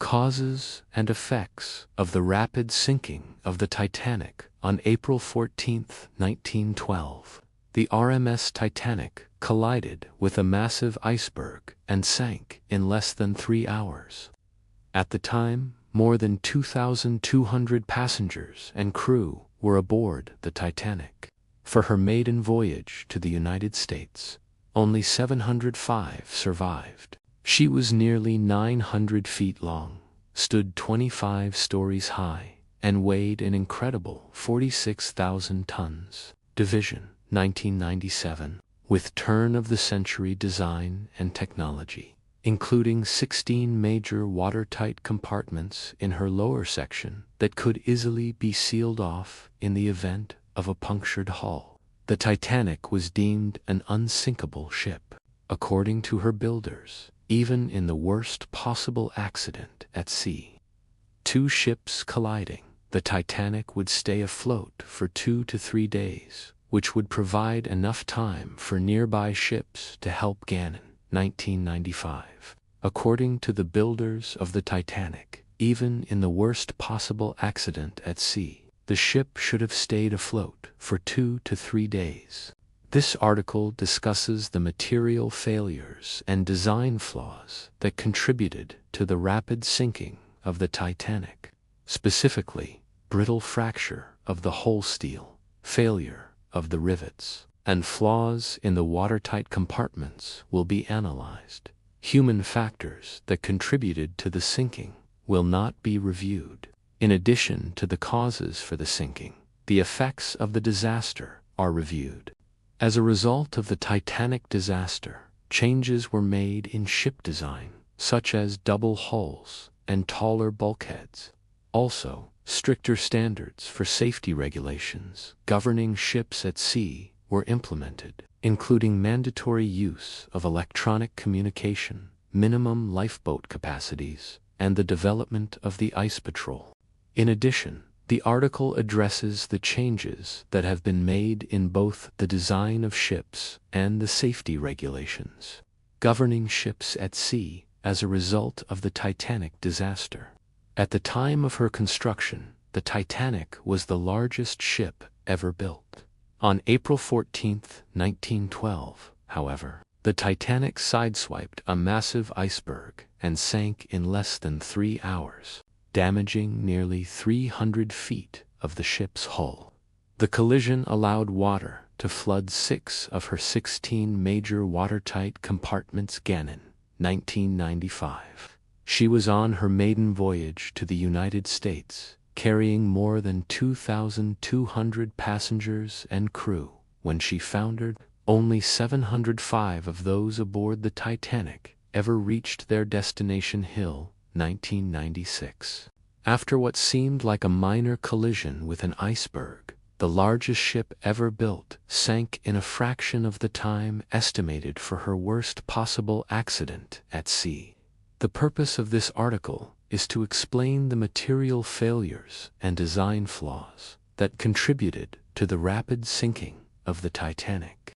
Causes and effects of the rapid sinking of the Titanic on April 14, 1912. The RMS Titanic collided with a massive iceberg and sank in less than 3 hours. At the time, more than 2,200 passengers and crew were aboard the Titanic. For her maiden voyage to the United States, only 705 survived. She was nearly 900 feet long, stood 25 stories high, and weighed an incredible 46,000 tons. Division, 1997, with turn-of-the-century design and technology, including 16 major watertight compartments in her lower section that could easily be sealed off in the event of a punctured hull. The Titanic was deemed an unsinkable ship, according to her builders, even in the worst possible accident at sea. 2 ships colliding, the Titanic would stay afloat for 2 to 3 days, which would provide enough time for nearby ships to help Gannon. 1995. According to the builders of the Titanic, even in the worst possible accident at sea, the ship should have stayed afloat for 2 to 3 days. This article discusses the material failures and design flaws that contributed to the rapid sinking of the Titanic. Specifically, brittle fracture of the hull steel, failure of the rivets, and flaws in the watertight compartments will be analyzed. Human factors that contributed to the sinking will not be reviewed. In addition to the causes for the sinking, the effects of the disaster are reviewed. As a result of the Titanic disaster, changes were made in ship design, such as double hulls and taller bulkheads. Also, stricter standards for safety regulations governing ships at sea were implemented, including mandatory use of electronic communication, minimum lifeboat capacities, and the development of the ice patrol. In addition, the article addresses the changes that have been made in both the design of ships and the safety regulations governing ships at sea as a result of the Titanic disaster. At the time of her construction, the Titanic was the largest ship ever built. On April 14, 1912, however, the Titanic sideswiped a massive iceberg and sank in less than 3 hours, damaging nearly 300 feet of the ship's hull. The collision allowed water to flood 6 of her 16 major watertight compartments. Gannon, 1995. She was on her maiden voyage to the United States, carrying more than 2,200 passengers and crew. When she foundered, only 705 of those aboard the Titanic ever reached their destination. Hill, 1996. After what seemed like a minor collision with an iceberg, the largest ship ever built sank in a fraction of the time estimated for her worst possible accident at sea. The purpose of this article is to explain the material failures and design flaws that contributed to the rapid sinking of the Titanic.